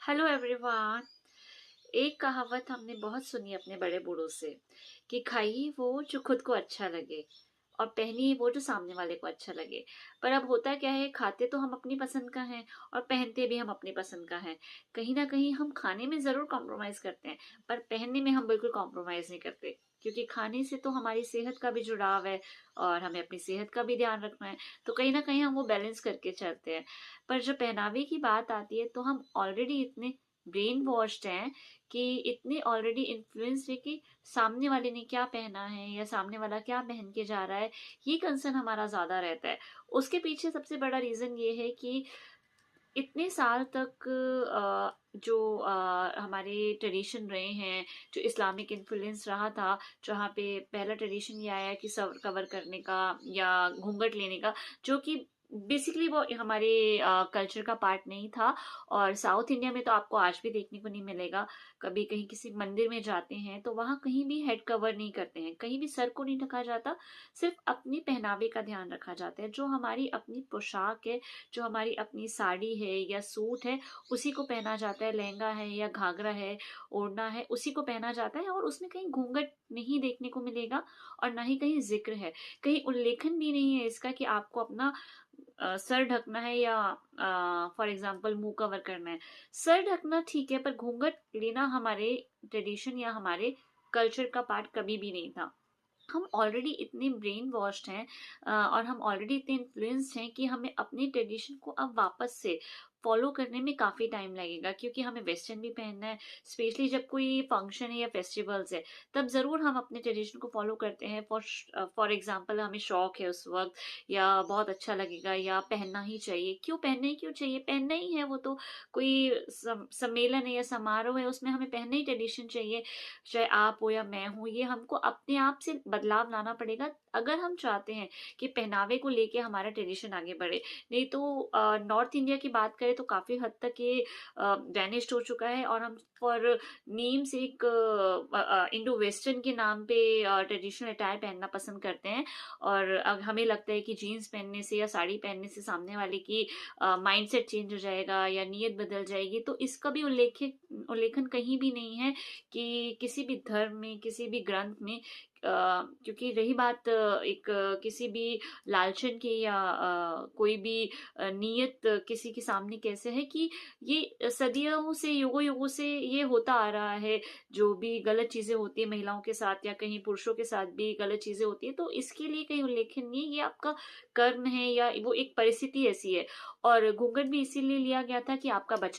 Hello everyone. एक कहावत हमने बहुत सुनी अपने बड़े बूढ़ों से कि खाइए वो जो खुद को अच्छा लगे और पहनिए वो जो सामने वाले को अच्छा लगे। पर अब होता क्या है, खाते तो हम अपनी पसंद का हैं और पहनते भी हम अपनी पसंद का हैं। कहीं ना कहीं हम खाने में जरूर कॉम्प्रोमाइज करते हैं, पर पहनने में हम बिल्कुल कॉम्प्रोमाइज नहीं करते, क्योंकि खाने से तो हमारी सेहत का भी जुड़ाव है और हमें अपनी सेहत का भी ध्यान रखना है। तो कहीं ना कहीं हम वो बैलेंस करके चलते हैं। पर जब पहनावे की बात आती है तो हम ऑलरेडी इतने ब्रेन वॉश्ड हैं कि इतने ऑलरेडी इन्फ्लुएंस्ड है कि सामने वाले ने क्या पहना है या सामने वाला क्या पहन के जा रहा है, ये कंसर्न हमारा ज्यादा रहता है। उसके पीछे सबसे बड़ा रीजन ये है कि इतने साल तक जो हमारे ट्रेडिशन रहे हैं, जो इस्लामिक इन्फ्लुएंस रहा था, जहाँ पे पहला ट्रेडिशन ये आया कि सर कवर करने का या घूंघट लेने का, जो कि बेसिकली वो हमारे कल्चर का पार्ट नहीं था। और साउथ इंडिया में तो आपको आज भी देखने को नहीं मिलेगा। कभी कहीं किसी मंदिर में जाते हैं तो वहां कहीं भी हेड कवर नहीं करते हैं, कहीं भी सर को नहीं ढका जाता। सिर्फ अपनी पहनावे का ध्यान रखा जाता है, जो हमारी अपनी पोशाक है, जो हमारी अपनी साड़ी है या सूट है, उसी को पहना जाता है। लहंगा है या घाघरा है, ओढ़ना है, उसी को पहना जाता है और उसमें कहीं घूंघट नहीं देखने को मिलेगा और ना ही कहीं जिक्र है, कहीं उल्लेखन भी नहीं है इसका कि आपको अपना सर ढकना है या फॉर एग्जाम्पल मुंह कवर करना है। सर ढकना ठीक है, पर घूंघट लेना हमारे ट्रेडिशन या हमारे कल्चर का पार्ट कभी भी नहीं था। हम ऑलरेडी इतने ब्रेन वॉश्ड हैं और हम ऑलरेडी इतने इन्फ्लुएंस्ड हैं कि हमें अपने ट्रेडिशन को अब वापस से फॉलो करने में काफी टाइम लगेगा, क्योंकि हमें वेस्टर्न भी पहनना है। स्पेशली जब कोई फंक्शन है या फेस्टिवल्स है, तब जरूर हम अपने ट्रेडिशन को फॉलो करते हैं। फॉर एग्जाम्पल हमें शौक है उस वक्त, या बहुत अच्छा लगेगा, या पहनना ही चाहिए। क्यों पहनना ही क्यों चाहिए, पहनना ही है, वो तो कोई सम्मेलन है या समारोह है, उसमें हमें पहनना ही ट्रेडिशन चाहिए। चाहे आप हो या मैं हूं, ये हमको अपने आप से बदलाव लाना पड़ेगा अगर हम चाहते हैं कि पहनावे को लेके हमारा ट्रेडिशन आगे बढ़े। नहीं तो नॉर्थ इंडिया की बात करें तो काफी हद तक ये वैनिस्ड हो चुका है और हम फॉर नीम्स एक इंडो वेस्टर्न के नाम पे ट्रेडिशनल अटायर पहनना पसंद करते हैं। और हमें लगता है कि जीन्स पहनने से या साड़ी पहनने से सामने वाले की माइंडसेट चेंज हो जाएगा या नीयत बदल जाएगी। तो इसका भी उल्लेखन कहीं भी नहीं है कि किसी भी धर्म में, किसी भी ग्रंथ में। क्योंकि रही बात एक किसी भी लालचन की या कोई भी नीयत किसी के सामने कैसे है, कि ये सदियों से, युगों युगों से ये होता आ रहा है। जो भी गलत चीजें होती है महिलाओं के साथ या कहीं पुरुषों के साथ भी गलत चीजें होती है, तो इसके लिए कहीं उल्लेखन नहीं है। ये आपका कर्म है या वो एक परिस्थिति ऐसी है। और घूंघट भी इसीलिए लिया गया था कि आपका बचाव